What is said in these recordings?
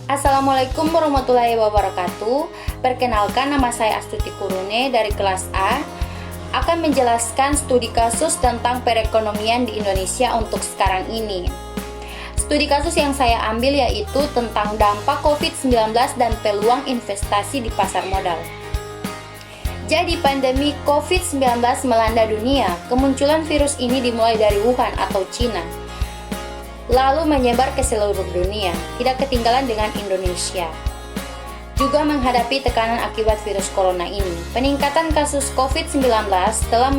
Assalamualaikum warahmatullahi wabarakatuh. Perkenalkan, nama saya Astuti Kurune dari kelas A. Akan menjelaskan studi kasus tentang perekonomian di Indonesia untuk sekarang ini. Studi kasus yang saya ambil yaitu tentang dampak COVID-19 dan peluang investasi di pasar modal. Jadi pandemi COVID-19 melanda dunia. Kemunculan virus ini dimulai dari Wuhan atau Cina, lalu menyebar ke seluruh dunia, tidak ketinggalan dengan Indonesia. Juga menghadapi tekanan akibat virus corona ini. Peningkatan kasus COVID-19 telah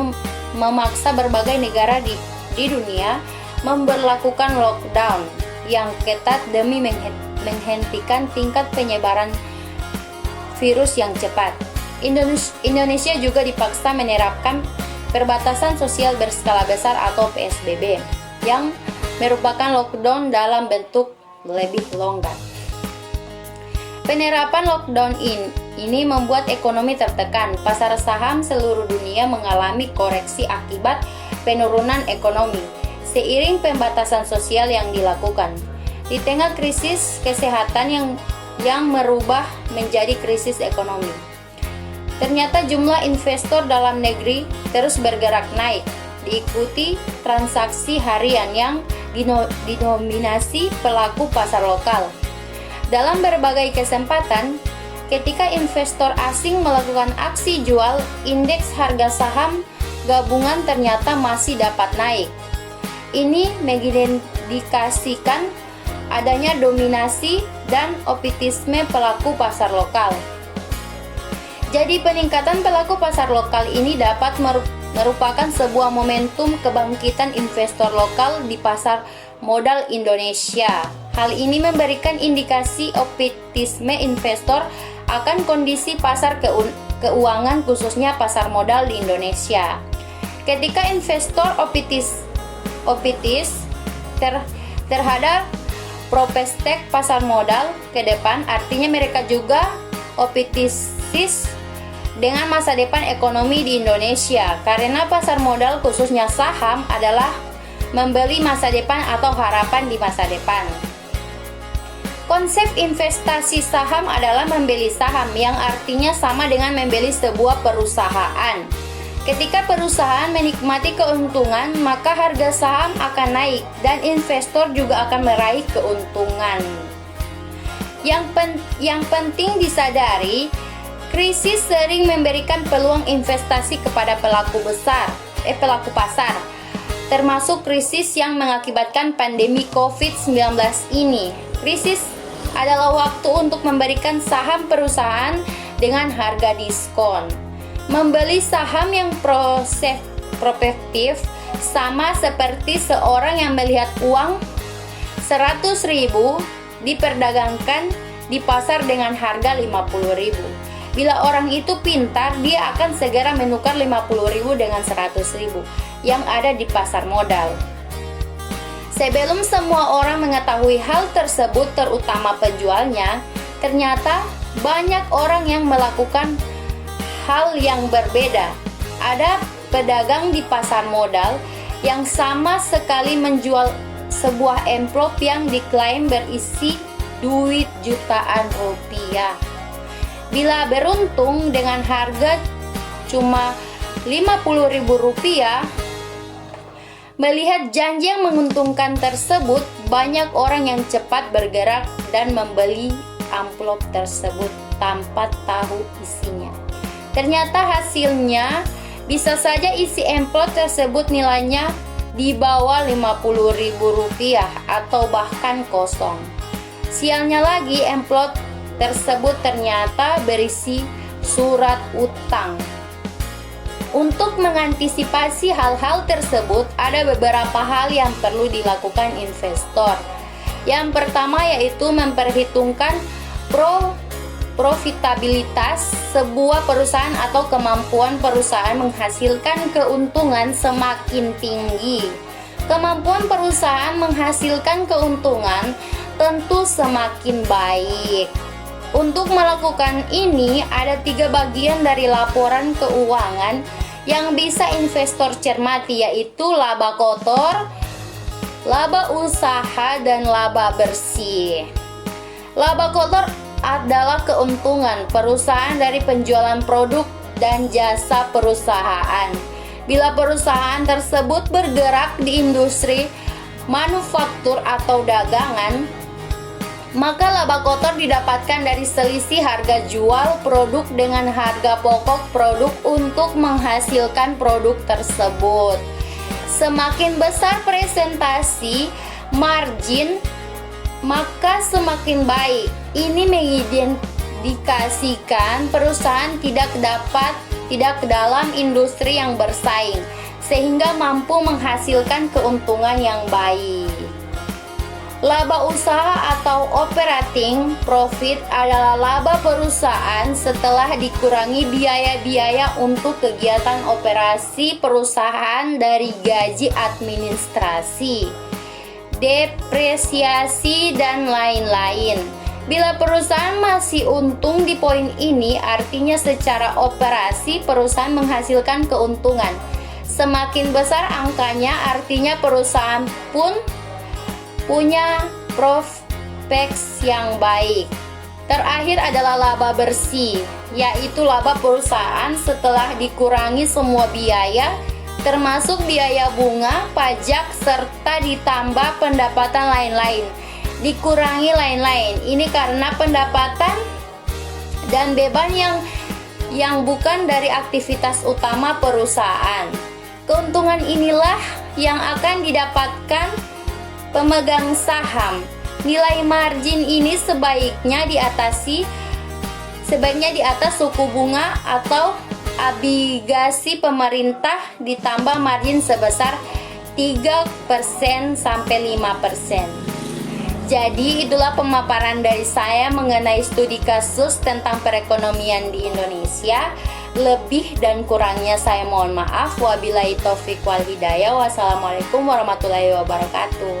memaksa berbagai negara di dunia memberlakukan lockdown yang ketat demi menghentikan tingkat penyebaran virus yang cepat. Indonesia juga dipaksa menerapkan perbatasan sosial berskala besar atau PSBB yang merupakan lockdown dalam bentuk lebih longgar. Penerapan lockdown ini membuat ekonomi tertekan. Pasar saham seluruh dunia mengalami koreksi akibat penurunan ekonomi seiring pembatasan sosial yang dilakukan. Di tengah krisis kesehatan yang merubah menjadi krisis ekonomi, ternyata jumlah investor dalam negeri terus bergerak naik, diikuti transaksi harian yang didominasi pelaku pasar lokal. Dalam berbagai kesempatan, ketika investor asing melakukan aksi jual, indeks harga saham gabungan ternyata masih dapat naik. Ini mengindikasikan adanya dominasi dan optimisme pelaku pasar lokal. Jadi peningkatan pelaku pasar lokal ini dapat merupakan sebuah momentum kebangkitan investor lokal di pasar modal Indonesia. Hal ini memberikan indikasi optimisme investor akan kondisi pasar keuangan khususnya pasar modal di Indonesia. Ketika investor optimis terhadap prospek pasar modal ke depan, artinya mereka juga optimis dengan masa depan ekonomi di Indonesia, karena pasar modal khususnya saham adalah membeli masa depan atau harapan di masa depan. Konsep investasi saham adalah membeli saham, yang artinya sama dengan membeli sebuah perusahaan. Ketika perusahaan menikmati keuntungan, maka harga saham akan naik dan investor juga akan meraih keuntungan. Yang penting disadari, krisis sering memberikan peluang investasi kepada pelaku pasar, termasuk krisis yang mengakibatkan pandemi COVID-19 ini. Krisis adalah waktu untuk memberikan saham perusahaan dengan harga diskon. Membeli saham yang prospektif sama seperti seorang yang melihat uang 100.000 diperdagangkan di pasar dengan harga 50.000. Bila orang itu pintar, dia akan segera menukar 50.000 dengan 100.000 yang ada di pasar modal. Sebelum semua orang mengetahui hal tersebut, terutama penjualnya, ternyata banyak orang yang melakukan hal yang berbeda. Ada pedagang di pasar modal yang sama sekali menjual sebuah amplop yang diklaim berisi duit jutaan rupiah. Bila beruntung dengan harga cuma Rp50.000, melihat janji yang menguntungkan tersebut, banyak orang yang cepat bergerak dan membeli amplop tersebut tanpa tahu isinya. Ternyata hasilnya bisa saja isi amplop tersebut nilainya di bawah Rp50.000 atau bahkan kosong. Sialnya lagi, amplop tersebut ternyata berisi surat utang. Untuk mengantisipasi hal-hal tersebut, ada beberapa hal yang perlu dilakukan investor. Yang pertama yaitu memperhitungkan profitabilitas sebuah perusahaan atau kemampuan perusahaan menghasilkan keuntungan semakin tinggi. Kemampuan perusahaan menghasilkan keuntungan tentu semakin baik. Untuk melakukan ini, ada 3 bagian dari laporan keuangan yang bisa investor cermati, yaitu laba kotor, laba usaha, dan laba bersih. Laba kotor adalah keuntungan perusahaan dari penjualan produk dan jasa perusahaan. Bila perusahaan tersebut bergerak di industri manufaktur atau dagangan, maka laba kotor didapatkan dari selisih harga jual produk dengan harga pokok produk untuk menghasilkan produk tersebut. Semakin besar presentasi margin, maka semakin baik. Ini mengindikasikan perusahaan tidak dalam industri yang bersaing, sehingga mampu menghasilkan keuntungan yang baik. Laba usaha atau operating profit adalah laba perusahaan setelah dikurangi biaya-biaya untuk kegiatan operasi perusahaan dari gaji administrasi, depresiasi, dan lain-lain. Bila perusahaan masih untung di poin ini, artinya secara operasi perusahaan menghasilkan keuntungan. Semakin besar angkanya, artinya perusahaan pun punya prospek yang baik. Terakhir adalah laba bersih, yaitu laba perusahaan setelah dikurangi semua biaya, termasuk biaya bunga, pajak, serta ditambah pendapatan lain-lain. Dikurangi lain-lain. Ini karena pendapatan dan beban yang bukan dari aktivitas utama perusahaan. Keuntungan inilah yang akan didapatkan pemegang saham. Nilai margin ini sebaiknya di atas suku bunga atau obligasi pemerintah ditambah margin sebesar 3% sampai 5%. Jadi itulah pemaparan dari saya mengenai studi kasus tentang perekonomian di Indonesia. Lebih dan kurangnya saya mohon maaf. Wabillahi taufiq wal hidayah. Wassalamualaikum warahmatullahi wabarakatuh.